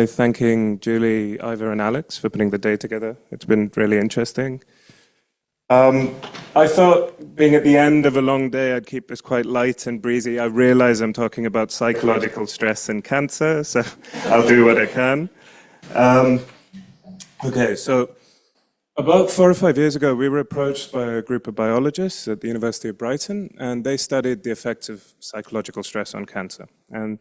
Thanking Julie, Ivor, and Alex for putting the day together. It's been really interesting. I thought, being at the end of a long day, I'd keep this quite light and breezy. I realize I'm talking about psychological stress and cancer, so I'll do what I can. Okay, so about 4 or 5 years ago, we were approached by a group of biologists at the University of Brighton, and they studied the effects of psychological stress on cancer. And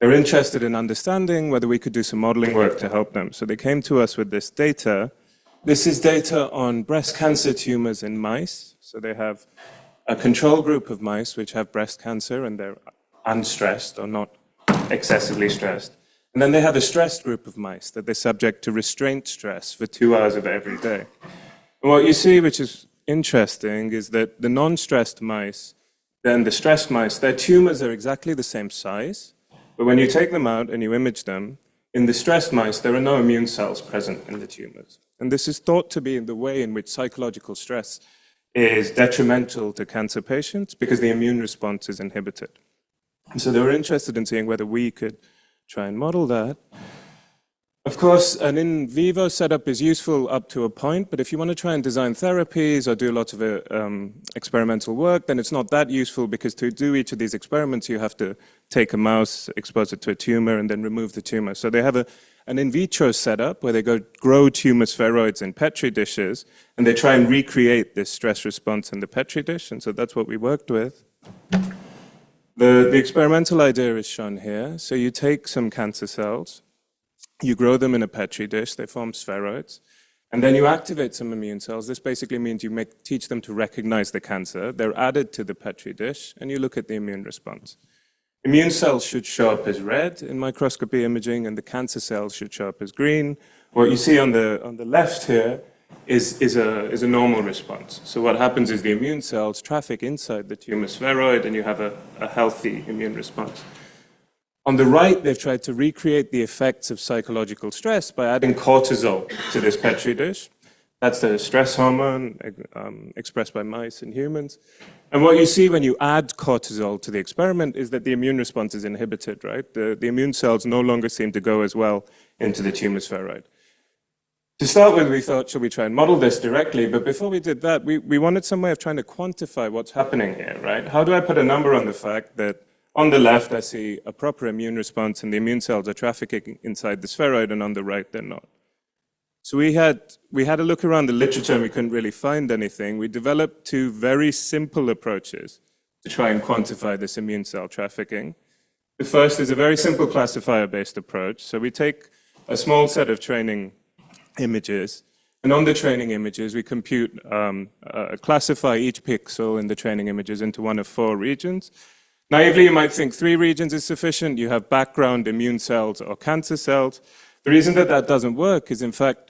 they're interested in understanding whether we could do some modeling work to help them. So they came to us with this data. This is data on breast cancer tumors in mice. So they have a control group of mice which have breast cancer and they're unstressed or not excessively stressed. And then they have a stressed group of mice that they're subject to restraint stress for 2 hours of every day. And what you see, which is interesting, is that the non-stressed mice, then the stressed mice, their tumors are exactly the same size. But when you take them out and you image them, in the stressed mice, there are no immune cells present in the tumors. And this is thought to be the way in which psychological stress is detrimental to cancer patients because the immune response is inhibited. And so they were interested in seeing whether we could try and model that. Of course, an in vivo setup is useful up to a point, but if you want to try and design therapies or do lots of experimental work, then it's not that useful because to do each of these experiments, you have to take a mouse, expose it to a tumor, and then remove the tumor. So they have an in vitro setup where they grow tumor spheroids in Petri dishes, and they try and recreate this stress response in the Petri dish, and so that's what we worked with. The experimental idea is shown here. So you take some cancer cells, you grow them in a Petri dish, they form spheroids, and then you activate some immune cells. This basically means you teach them to recognize the cancer. They're added to the Petri dish, and you look at the immune response. Immune cells should show up as red in microscopy imaging, and the cancer cells should show up as green. What you see on the left here is a normal response. So what happens is the immune cells traffic inside the tumor spheroid, and you have a healthy immune response. On the right, they've tried to recreate the effects of psychological stress by adding cortisol to this Petri dish. That's the stress hormone expressed by mice and humans. And what you see when you add cortisol to the experiment is that the immune response is inhibited, right? The immune cells no longer seem to go as well into the tumor spheroid. To start with, we thought, should we try and model this directly? But before we did that, we wanted some way of trying to quantify what's happening here, right? How do I put a number on the fact that on the left, I see a proper immune response, and the immune cells are trafficking inside the spheroid, and on the right, they're not. So we had a look around the literature, and we couldn't really find anything. We developed 2 very simple approaches to try and quantify this immune cell trafficking. The first is a very simple classifier-based approach. So we take a small set of training images, and on the training images, we classify each pixel in the training images into one of 4 regions. Naively, you might think 3 regions is sufficient. You have background immune cells or cancer cells. The reason that that doesn't work is, in fact,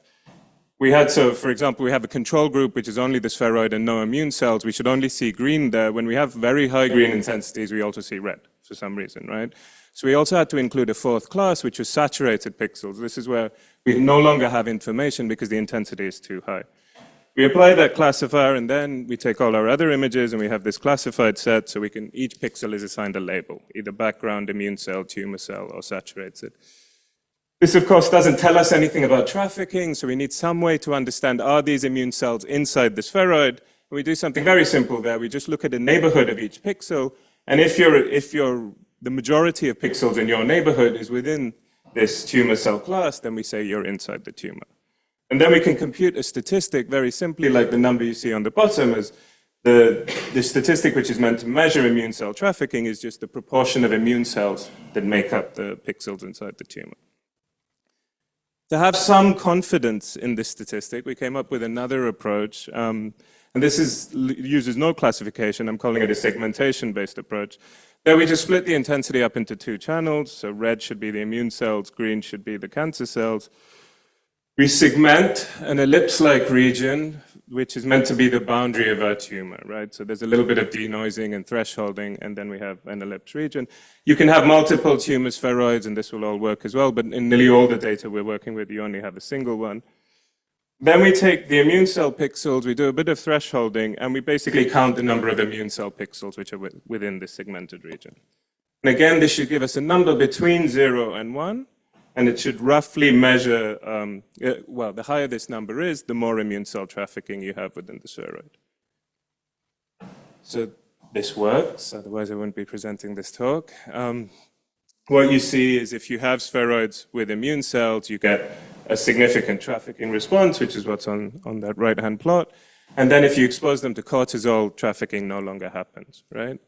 for example, we have a control group, which is only the spheroid and no immune cells. We should only see green there. When we have very high green intensities, we also see red for some reason, right? So we also had to include a 4th class, which was saturated pixels. This is where we no longer have information because the intensity is too high. We apply that classifier, and then we take all our other images, and we have this classified set, so each pixel is assigned a label, either background, immune cell, tumor cell, or saturated. This, of course, doesn't tell us anything about trafficking, so we need some way to understand, are these immune cells inside the spheroid? And we do something very simple there. We just look at the neighborhood of each pixel, and if the majority of pixels in your neighborhood is within this tumor cell class, then we say you're inside the tumor. And then we can compute a statistic very simply, like the number you see on the bottom, is the statistic which is meant to measure immune cell trafficking is just the proportion of immune cells that make up the pixels inside the tumor. To have some confidence in this statistic, we came up with another approach, and this uses no classification. I'm calling it a segmentation-based approach. There we just split the intensity up into 2 channels, so red should be the immune cells, green should be the cancer cells. We segment an ellipse-like region, which is meant to be the boundary of our tumor, right? So there's a little bit of denoising and thresholding, and then we have an ellipse region. You can have multiple tumor spheroids, and this will all work as well, but in nearly all the data we're working with, you only have a single one. Then we take the immune cell pixels, we do a bit of thresholding, and we basically count the number of immune cell pixels which are within this segmented region. And again, this should give us a number between 0 and 1. and it should roughly measure, well, the higher this number is, the more immune cell trafficking you have within the spheroid. So this works, otherwise I wouldn't be presenting this talk. What you see is if you have spheroids with immune cells, you get a significant trafficking response, which is what's on that right-hand plot. And then if you expose them to cortisol, trafficking no longer happens, right?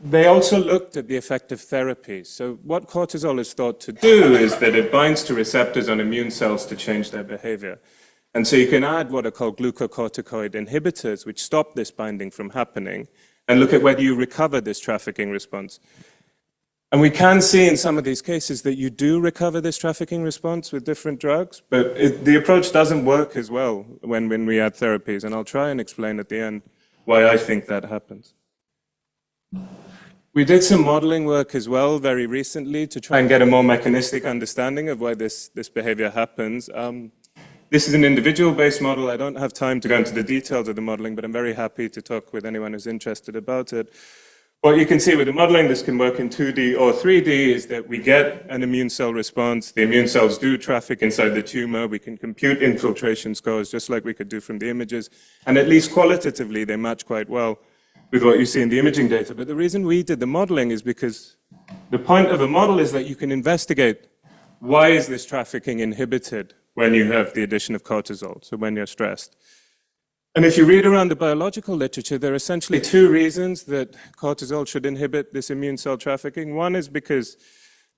They also looked at the effect of therapies. So what cortisol is thought to do is that it binds to receptors on immune cells to change their behavior. And so you can add what are called glucocorticoid inhibitors, which stop this binding from happening, and look at whether you recover this trafficking response. And we can see in some of these cases that you do recover this trafficking response with different drugs, but the approach doesn't work as well when we add therapies. And I'll try and explain at the end why I think that happens. We did some modeling work as well very recently to try and get a more mechanistic understanding of why this behavior happens. This is an individual-based model. I don't have time to go into the details of the modeling, but I'm very happy to talk with anyone who's interested about it. What you can see with the modeling, this can work in 2D or 3D, is that we get an immune cell response. The immune cells do traffic inside the tumor. We can compute infiltration scores just like we could do from the images. And at least qualitatively, they match quite well with what you see in the imaging data. But the reason we did the modeling is because the point of a model is that you can investigate why is this trafficking inhibited when you have the addition of cortisol, so when you're stressed. And if you read around the biological literature, there are essentially two reasons that cortisol should inhibit this immune cell trafficking. One is because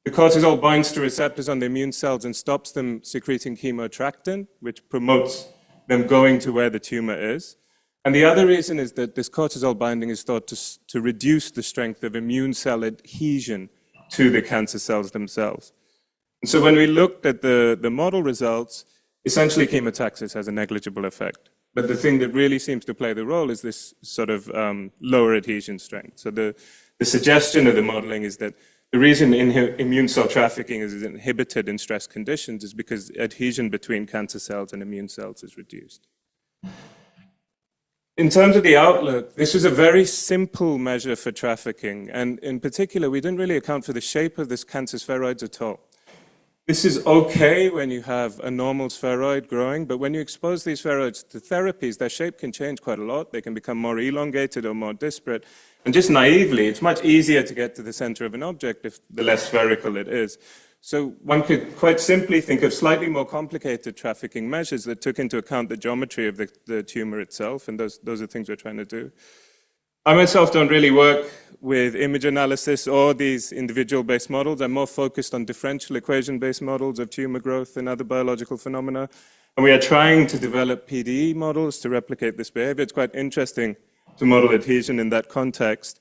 the cortisol binds to receptors on the immune cells and stops them secreting chemoattractant, which promotes them going to where the tumor is. And the other reason is that this cortisol binding is thought to reduce the strength of immune cell adhesion to the cancer cells themselves. And so when we looked at the model results, essentially chemotaxis has a negligible effect. But the thing that really seems to play the role is this sort of lower adhesion strength. So the suggestion of the modeling is that the reason immune cell trafficking is inhibited in stress conditions is because adhesion between cancer cells and immune cells is reduced. In terms of the outlook, this was a very simple measure for trafficking. And in particular, we didn't really account for the shape of this cancer spheroids at all. This is okay when you have a normal spheroid growing, but when you expose these spheroids to therapies, their shape can change quite a lot. They can become more elongated or more disparate. And just naively, it's much easier to get to the center of an object if the less spherical it is. So one could quite simply think of slightly more complicated trafficking measures that took into account the geometry of the tumor itself, and those are things we're trying to do. I myself don't really work with image analysis or these individual-based models. I'm more focused on differential equation-based models of tumor growth and other biological phenomena. And we are trying to develop PDE models to replicate this behavior. It's quite interesting to model adhesion in that context.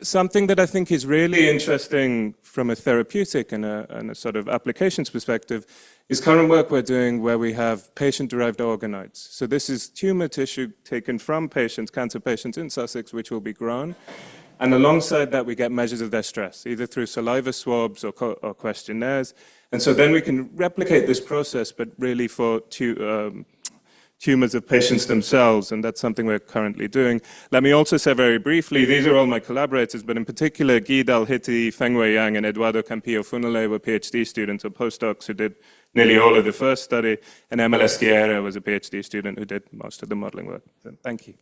Something that I think is really interesting from a therapeutic and a sort of applications perspective is current work we're doing where we have patient-derived organoids. So this is tumor tissue taken from patients, cancer patients in Sussex, which will be grown. And alongside that, we get measures of their stress, either through saliva swabs or questionnaires. And so then we can replicate this process, but really for tumors of patients themselves, and that's something we're currently doing. Let me also say very briefly, these are all my collaborators, but in particular, Guy Dalhiti, Fengwei Yang, and Eduardo Campillo Funele were PhD students or postdocs who did nearly all of the first study, and Emma Esquiera was a PhD student who did most of the modeling work. So, thank you.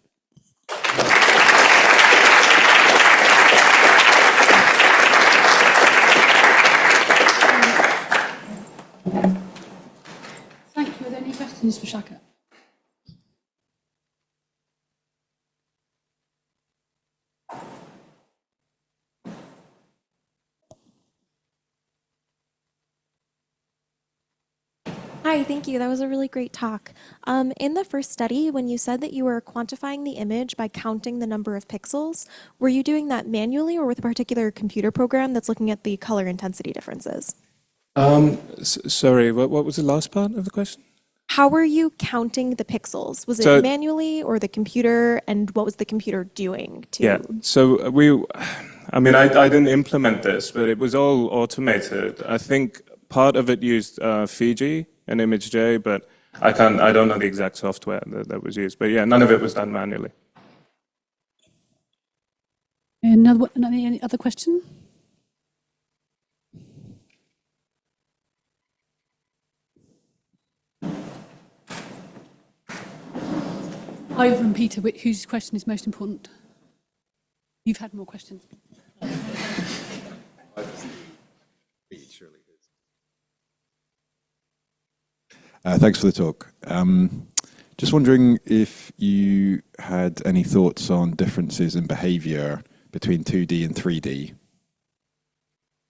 Thank you. Are there any questions for Shekar? Hi, thank you. That was a really great talk. In the first study, when you said that you were quantifying the image by counting the number of pixels, were you doing that manually or with a particular computer program that's looking at the color intensity differences? Sorry, what was the last part of the question? How were you counting the pixels? Was it manually or the computer, and what was the computer doing to? Yeah, so I didn't implement this, but it was all automated. I think part of it used Fiji and ImageJ, but I don't know the exact software that was used. But yeah, none of it was done manually. Any other question? Over and Peter, whose question is most important? You've had more questions. Thanks for the talk. Just wondering if you had any thoughts on differences in behavior between 2D and 3D.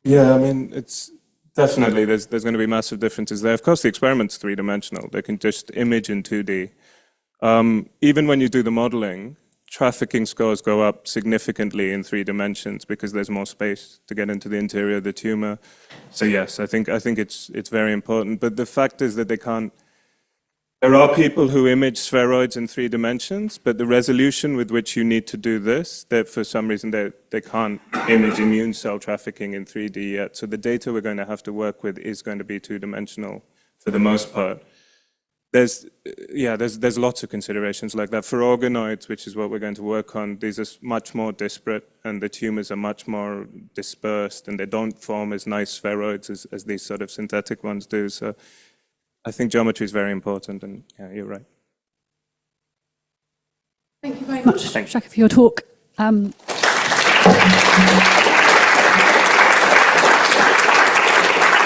Yeah, I mean, it's definitely, there's going to be massive differences there. Of course, the experiment's three-dimensional. They can just image in 2D. Even when you do the modeling, trafficking scores go up significantly in 3 dimensions because there's more space to get into the interior of the tumor. So yes, I think it's very important. But the fact is that they can't. There are people who image spheroids in 3 dimensions, but the resolution with which you need to do this, that for some reason they can't image immune cell trafficking in 3D yet. So the data we're going to have to work with is going to be 2-dimensional for the most part. There's lots of considerations like that. For organoids, which is what we're going to work on, these are much more disparate and the tumors are much more dispersed and they don't form as nice spheroids as these sort of synthetic ones do. So I think geometry is very important, and yeah, you're right. Thank you very much, Shekar, for your talk.